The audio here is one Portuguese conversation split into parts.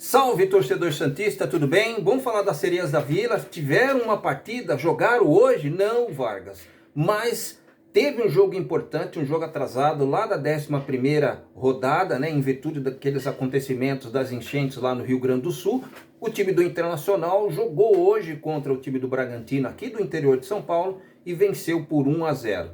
Salve, torcedor santista, tudo bem? Vamos falar das Sereias da Vila. Tiveram uma partida, jogaram hoje? Não, Vargas, mas teve um jogo importante, um jogo atrasado lá da 11ª rodada, né, em virtude daqueles acontecimentos das enchentes lá no Rio Grande do Sul. O time do Internacional jogou hoje contra o time do Bragantino aqui do interior de São Paulo e venceu por 1-0.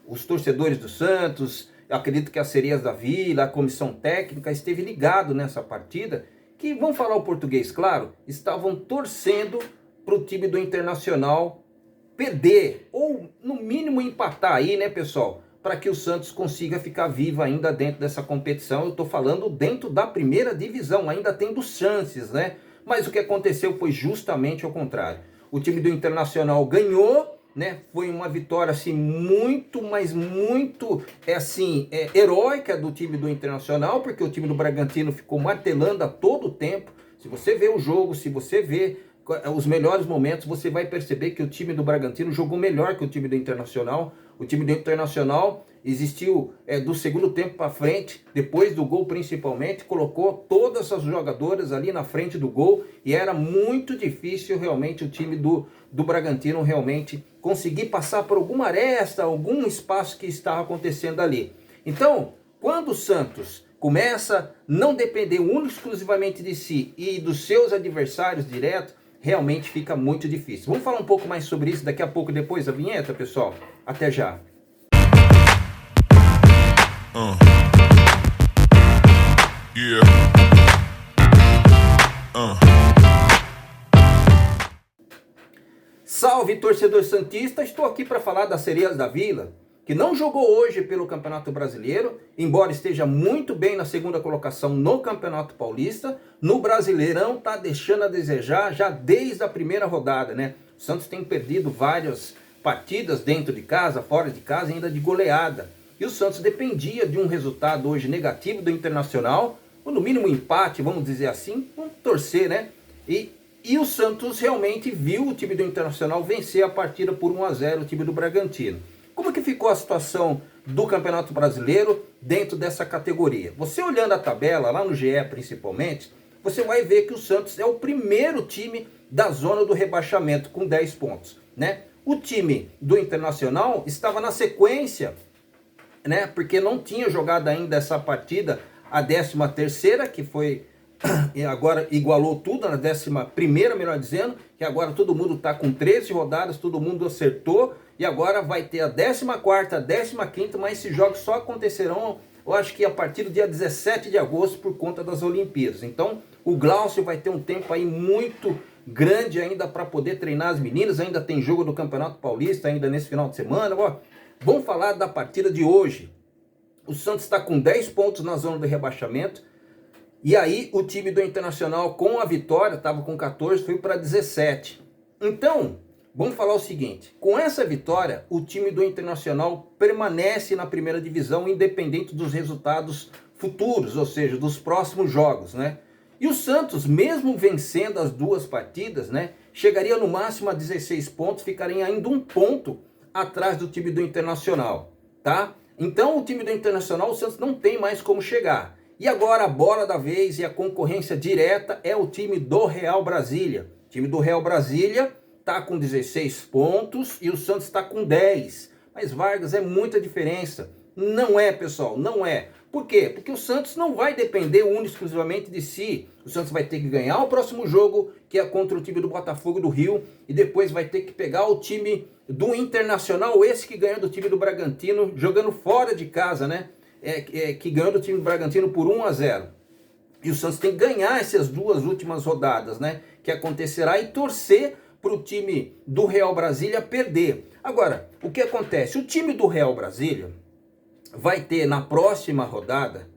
Os torcedores do Santos, eu acredito que as Sereias da Vila, a comissão técnica esteve ligado nessa partida, que, vamos falar o português claro, estavam torcendo para o time do Internacional perder, ou no mínimo empatar aí, né, pessoal? Para que o Santos consiga ficar vivo ainda dentro dessa competição. Eu estou falando dentro da primeira divisão, ainda tendo chances, né? Mas o que aconteceu foi justamente ao contrário. O time do Internacional ganhou, né? Foi uma vitória assim muito, mas muito heróica do time do Internacional, porque o time do Bragantino ficou martelando a todo tempo. Se você vê o jogo, se você vê os melhores momentos, você vai perceber que o time do Bragantino jogou melhor que o time do Internacional. O time do Internacional existiu do segundo tempo para frente, depois do gol principalmente, colocou todas as jogadoras ali na frente do gol e era muito difícil realmente o time do Bragantino realmente conseguir passar por alguma aresta, algum espaço que estava acontecendo ali. Então, quando o Santos começa a não depender único exclusivamente de si e dos seus adversários diretos, realmente fica muito difícil. Vamos falar um pouco mais sobre isso daqui a pouco, depois da vinheta, pessoal? Até já! Salve, torcedor santista! Estou aqui para falar das Sereias da Vila, que não jogou hoje pelo Campeonato Brasileiro, embora esteja muito bem na segunda colocação no Campeonato Paulista. No Brasileirão está deixando a desejar já desde a primeira rodada, né? O Santos tem perdido várias partidas dentro de casa, fora de casa, ainda de goleada. E o Santos dependia de um resultado hoje negativo do Internacional, ou no mínimo empate, vamos dizer assim, vamos torcer, né? E o Santos realmente viu o time do Internacional vencer a partida por 1-0, o time do Bragantino. Como que ficou a situação do Campeonato Brasileiro dentro dessa categoria? Você olhando a tabela, lá no GE principalmente, você vai ver que o Santos é o primeiro time da zona do rebaixamento com 10 pontos, né? O time do Internacional estava na sequência, né? Porque não tinha jogado ainda essa partida, a 13ª, que foi... E agora igualou tudo na 11ª, melhor dizendo, que agora todo mundo está com 13 rodadas, todo mundo acertou, e agora vai ter a 14ª, a 15ª, mas esses jogos só acontecerão, eu acho que a partir do dia 17 de agosto, por conta das Olimpíadas. Então, o Glaucio vai ter um tempo aí muito grande ainda para poder treinar as meninas, ainda tem jogo do Campeonato Paulista ainda nesse final de semana. Ó, vamos falar da partida de hoje. O Santos está com 10 pontos na zona do rebaixamento, e aí o time do Internacional, com a vitória, estava com 14, foi para 17. Então, vamos falar o seguinte, com essa vitória, o time do Internacional permanece na primeira divisão, independente dos resultados futuros, ou seja, dos próximos jogos, né? E o Santos, mesmo vencendo as duas partidas, né, chegaria no máximo a 16 pontos, ficaria ainda um ponto atrás do time do Internacional, tá? Então, o time do Internacional, o Santos não tem mais como chegar. E agora a bola da vez e a concorrência direta é o time do Real Brasília. O time do Real Brasília está com 16 pontos e o Santos está com 10. Mas, Vargas, é muita diferença. Não é, pessoal, não é. Por quê? Porque o Santos não vai depender único exclusivamente de si. O Santos vai ter que ganhar o próximo jogo, que é contra o time do Botafogo do Rio, e depois vai ter que pegar o time do Internacional, esse que ganhou do time do Bragantino, jogando fora de casa, né? Que ganhou do time do Bragantino por 1-0. E o Santos tem que ganhar essas duas últimas rodadas, né? Que acontecerá, e torcer para o time do Real Brasília perder. Agora, o que acontece? O time do Real Brasília vai ter na próxima rodada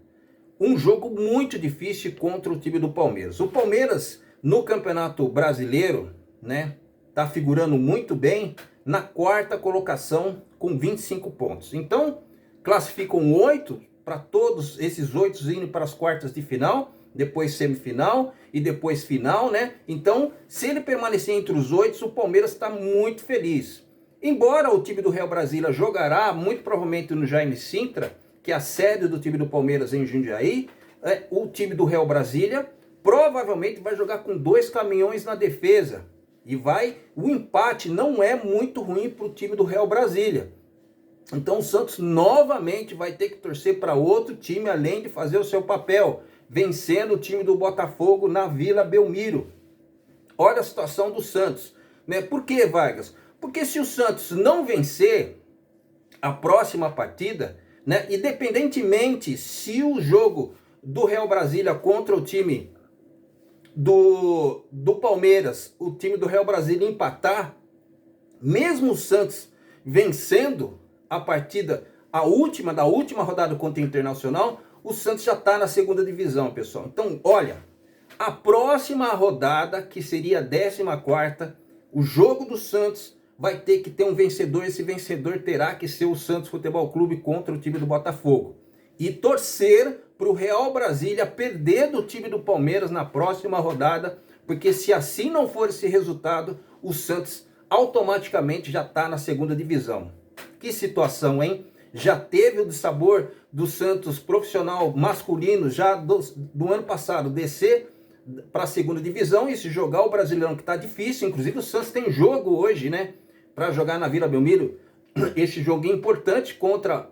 um jogo muito difícil contra o time do Palmeiras. O Palmeiras no Campeonato Brasileiro, né, tá figurando muito bem na 4ª colocação com 25 pontos. Então, classificam 8 para todos esses 8 indo para as quartas de final, depois semifinal e depois final, né? Então, se ele permanecer entre os 8, o Palmeiras está muito feliz. Embora o time do Real Brasília jogará muito provavelmente no Jaime Sintra, que é a sede do time do Palmeiras em Jundiaí, o time do Real Brasília provavelmente vai jogar com 2 caminhões na defesa. E o empate não é muito ruim para o time do Real Brasília. Então o Santos novamente vai ter que torcer para outro time, além de fazer o seu papel, vencendo o time do Botafogo na Vila Belmiro. Olha a situação do Santos, né? Por que, Vargas? Porque se o Santos não vencer a próxima partida, né, independentemente se o jogo do Real Brasília contra o time do Palmeiras, o time do Real Brasília empatar, mesmo o Santos vencendo a partida, da última rodada contra o Internacional, o Santos já está na segunda divisão, pessoal. Então, olha, a próxima rodada, que seria a 14ª, o jogo do Santos vai ter que ter um vencedor. Esse vencedor terá que ser o Santos Futebol Clube contra o time do Botafogo. E torcer para o Real Brasília perder do time do Palmeiras na próxima rodada, porque se assim não for esse resultado, o Santos automaticamente já está na segunda divisão. Que situação, hein? Já teve o dissabor do Santos profissional masculino já do ano passado descer para a segunda divisão e se jogar o Brasileirão, que está difícil. Inclusive o Santos tem jogo hoje, né, para jogar na Vila Belmiro, esse jogo importante contra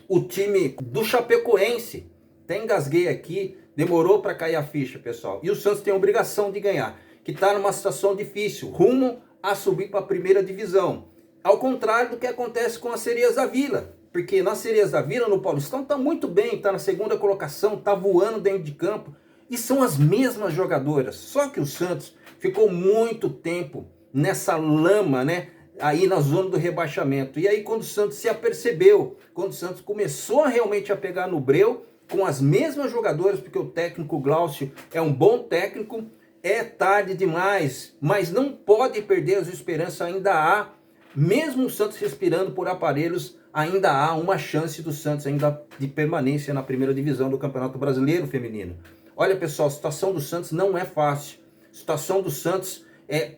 o time do Chapecoense. Até engasguei aqui, demorou para cair a ficha, pessoal. E o Santos tem a obrigação de ganhar, que está numa situação difícil, rumo a subir para a primeira divisão. Ao contrário do que acontece com as Sereias da Vila, porque nas Sereias da Vila, no Paulistão, está muito bem, está na segunda colocação, está voando dentro de campo, e são as mesmas jogadoras. Só que o Santos ficou muito tempo nessa lama, né, aí na zona do rebaixamento. E aí quando o Santos se apercebeu, quando o Santos começou realmente a pegar no breu, com as mesmas jogadoras, porque o técnico Glaucio é um bom técnico, é tarde demais, mas não pode perder as esperanças, ainda há. Mesmo o Santos respirando por aparelhos, ainda há uma chance do Santos ainda de permanência na primeira divisão do Campeonato Brasileiro Feminino. Olha, pessoal, a situação do Santos não é fácil. A situação do Santos,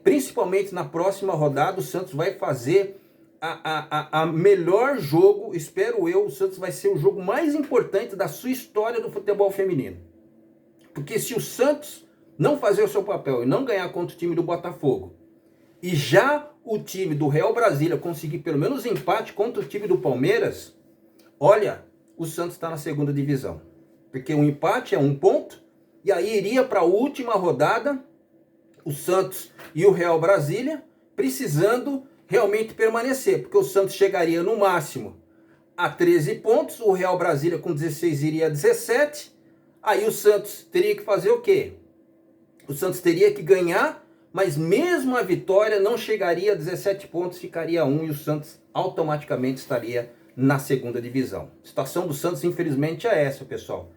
principalmente na próxima rodada, o Santos vai fazer a melhor jogo, espero eu, o Santos vai ser o jogo mais importante da sua história do futebol feminino. Porque se o Santos não fazer o seu papel e não ganhar contra o time do Botafogo, e já o time do Real Brasília conseguir pelo menos empate contra o time do Palmeiras, olha, o Santos está na segunda divisão. Porque o empate é 1 ponto, e aí iria para a última rodada, o Santos e o Real Brasília, precisando realmente permanecer. Porque o Santos chegaria no máximo a 13 pontos, o Real Brasília com 16 iria a 17, aí o Santos teria que fazer o quê? O Santos teria que ganhar, mas mesmo a vitória não chegaria a 17 pontos, ficaria a 1 e o Santos automaticamente estaria na segunda divisão. A situação do Santos, infelizmente, é essa, pessoal.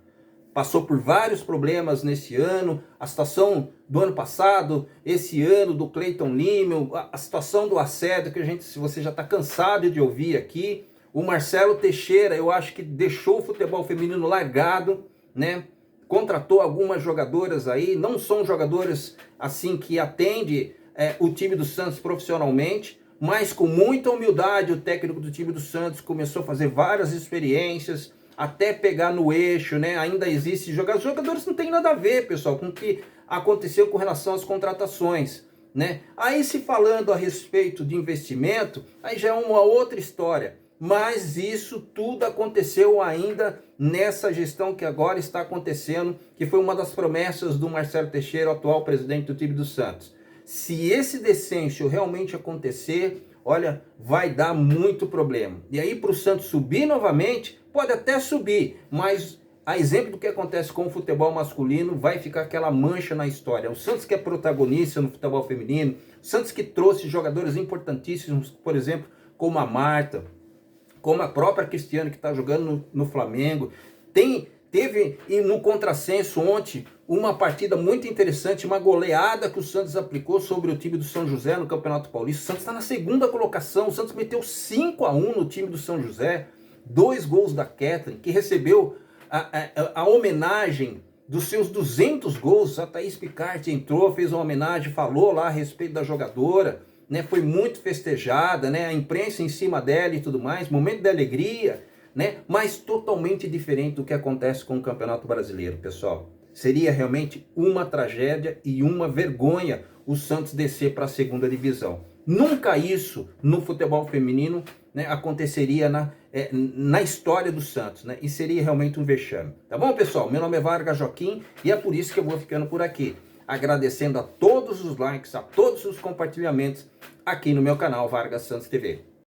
Passou por vários problemas nesse ano, a situação do ano passado, esse ano do Cleiton Lima, a situação do assédio, que se você já está cansado de ouvir aqui. O Marcelo Teixeira, eu acho que deixou o futebol feminino largado, né? Contratou algumas jogadoras aí, não são jogadoras assim que atendem o time do Santos profissionalmente, mas com muita humildade o técnico do time do Santos começou a fazer várias experiências, até pegar no eixo, né? Ainda existe jogadores não tem nada a ver, pessoal, com o que aconteceu com relação às contratações, né? Aí se falando a respeito de investimento, aí já é uma outra história. Mas isso tudo aconteceu ainda nessa gestão que agora está acontecendo, que foi uma das promessas do Marcelo Teixeira, atual presidente do time do Santos. Se esse descenso realmente acontecer, olha, vai dar muito problema. E aí para o Santos subir novamente, pode até subir, mas a exemplo do que acontece com o futebol masculino, vai ficar aquela mancha na história. O Santos que é protagonista no futebol feminino, o Santos que trouxe jogadores importantíssimos, por exemplo, como a Marta, como a própria Cristiane, que está jogando no Flamengo. Teve no contrassenso ontem uma partida muito interessante, uma goleada que o Santos aplicou sobre o time do São José no Campeonato Paulista. O Santos está na segunda colocação, o Santos meteu 5-1 no time do São José, 2 gols da Kathleen, que recebeu a homenagem dos seus 200 gols. A Thaís Picard entrou, fez uma homenagem, falou lá a respeito da jogadora, né, foi muito festejada, né, a imprensa em cima dela e tudo mais, momento de alegria, né, mas totalmente diferente do que acontece com o Campeonato Brasileiro, pessoal. Seria realmente uma tragédia e uma vergonha o Santos descer para a segunda divisão. Nunca isso no futebol feminino, né, aconteceria na história do Santos, né? E seria realmente um vexame. Tá bom, pessoal? Meu nome é Vargas Joaquim e é por isso que eu vou ficando por aqui. Agradecendo a todos os likes, a todos os compartilhamentos aqui no meu canal Vargas Santos TV.